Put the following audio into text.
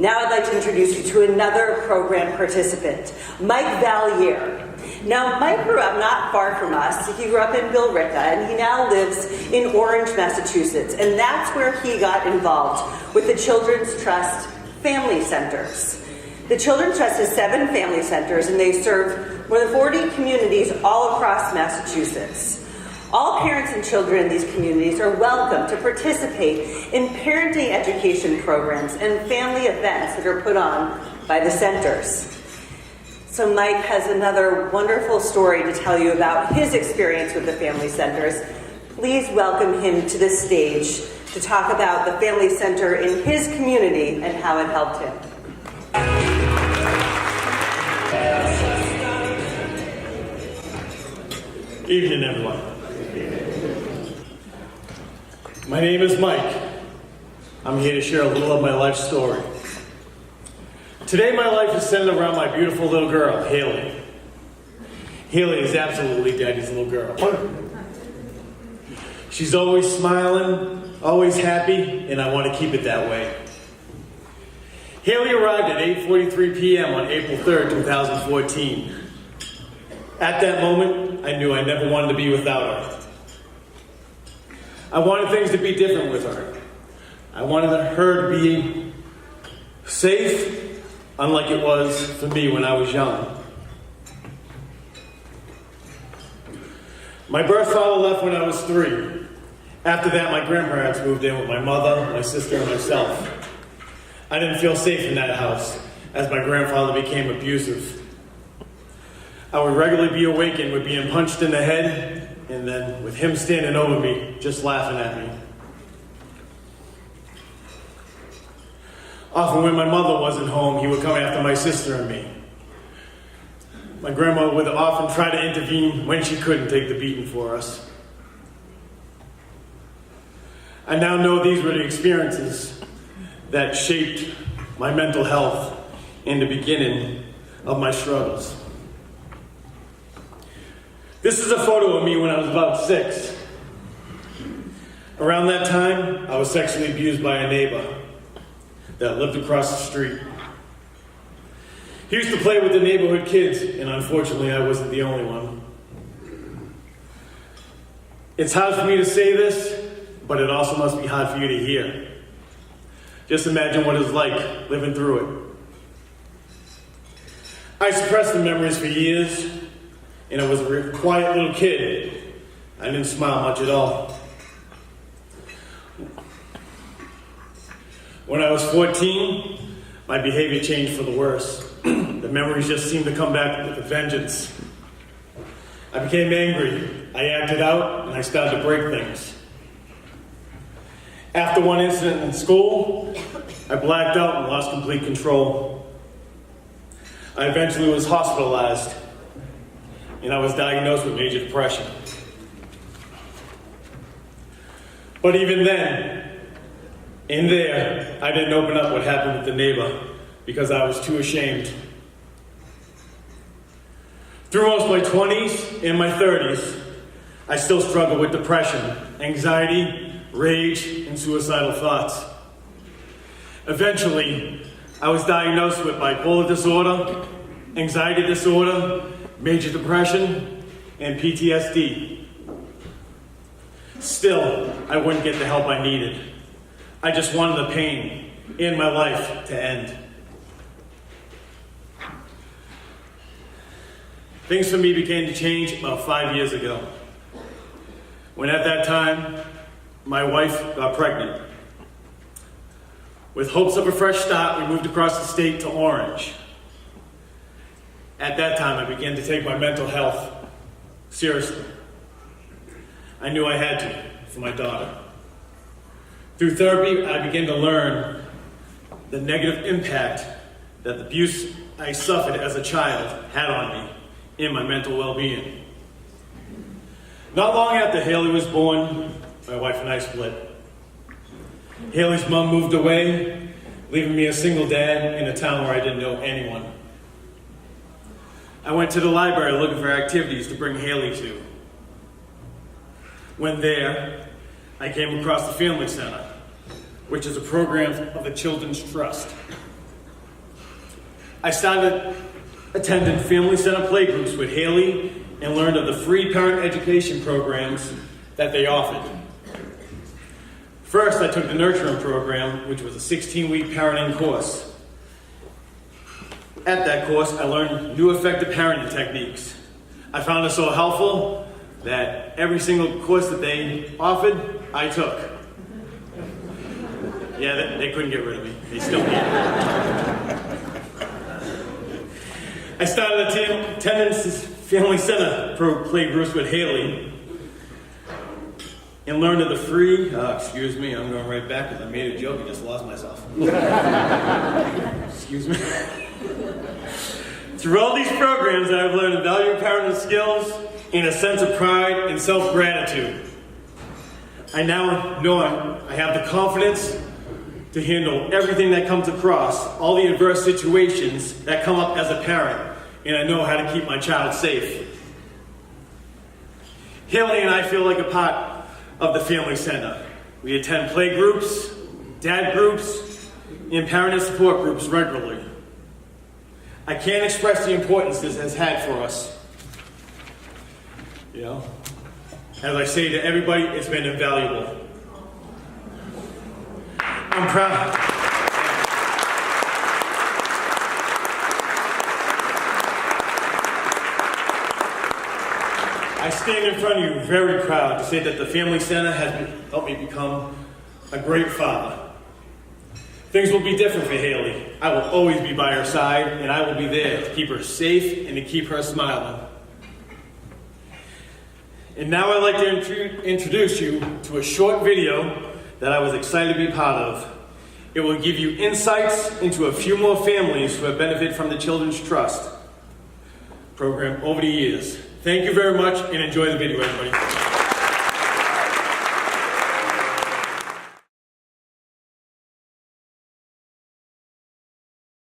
Now I'd like to introduce you to another program participant, Mike Valliere. Now, Mike grew up not far from us. He grew up in Valliere, and he now lives in Orange, Massachusetts, and that's where he got involved with the Children's Trust Family Centers. The Children's Trust has 7 family centers, and they serve more than 40 communities all across Massachusetts. All parents and children in these communities are welcome to participate in parenting education programs and family events that are put on by the centers. So Mike has another wonderful story to tell you about his experience with the family centers. Please welcome him to the stage to talk about the family center in his community and how it helped him. Evening, everyone. My name is Mike. I'm here to share a little of my life story. Today, my life is centered around my beautiful little girl, Haley. Haley is absolutely Daddy's little girl. She's always smiling, always happy, and I want to keep it that way. Haley arrived at 8:43 p.m. on April 3rd, 2014. At that moment, I knew I never wanted to be without her. I wanted things to be different with her. I wanted her to be safe, unlike it was for me when I was young. My birth father left when I was 3. After that, my grandparents moved in with my mother, my sister, and myself. I didn't feel safe in that house, as my grandfather became abusive. I would regularly be awakened with being punched in the head, and then with him standing over me, just laughing at me. Often when my mother wasn't home, he would come after my sister and me. My grandma would often try to intervene when she couldn't take the beating for us. I now know these were the experiences that shaped my mental health in the beginning of my struggles. This is a photo of me when I was about 6. Around that time, I was sexually abused by a neighbor that lived across the street. He used to play with the neighborhood kids, and unfortunately, I wasn't the only one. It's hard for me to say this, but it also must be hard for you to hear. Just imagine what it's like living through it. I suppressed the memories for years, and I was a quiet little kid. I didn't smile much at all. When I was 14, my behavior changed for the worse. The memories just seemed to come back with a vengeance. I became angry. I acted out, and I started to break things. After one incident in school, I blacked out and lost complete control. I eventually was hospitalized, and I was diagnosed with major depression. But even then, in there, I didn't open up what happened with the neighbor because I was too ashamed. Through most of my 20s and my 30s, I still struggle with depression, anxiety, rage, and suicidal thoughts. Eventually, I was diagnosed with bipolar disorder, anxiety disorder, major depression, and PTSD. Still, I wouldn't get the help I needed. I just wanted the pain in my life to end. Things for me began to change about 5 years ago, when at that time, my wife got pregnant. With hopes of a fresh start, we moved across the state to Orange. At that time, I began to take my mental health seriously. I knew I had to for my daughter. Through therapy, I began to learn the negative impact that the abuse I suffered as a child had on me and my mental well-being. Not long after Haley was born, my wife and I split. Haley's mom moved away, leaving me a single dad in a town where I didn't know anyone. I went to the library looking for activities to bring Haley to. When there, I came across the Family Center, which is a program of the Children's Trust. I started attending family center playgroups with Haley and learned of the free parent education programs that they offered. First, I took the nurturing program, which was a 16-week parenting course. At that course, I learned new effective parenting techniques. I found it so helpful that every single course that they offered, I took. Yeah, they couldn't get rid of me. They still can't. I started attending family center playgroups with Haley and learned of the free, excuse me, I'm going right back because I made a joke and just lost myself. Excuse me. Through all these programs, I've learned the value of parenting skills and a sense of pride and self-gratitude. I now know I have the confidence to handle everything that comes across, all the adverse situations that come up as a parent, and I know how to keep my child safe. Haley and I feel like a part of the family center. We attend play groups, dad groups, and parent and support groups regularly. I can't express the importance this has had for us. You know, as I say to everybody, it's been invaluable. I'm proud. I stand in front of you very proud to say that the Family Center has helped me become a great father. Things will be different for Haley. I will always be by her side, and I will be there to keep her safe and to keep her smiling. And now I'd like to introduce you to a short video that I was excited to be part of. It will give you insights into a few more families who have benefited from the Children's Trust program over the years. Thank you very much, and enjoy the video, everybody.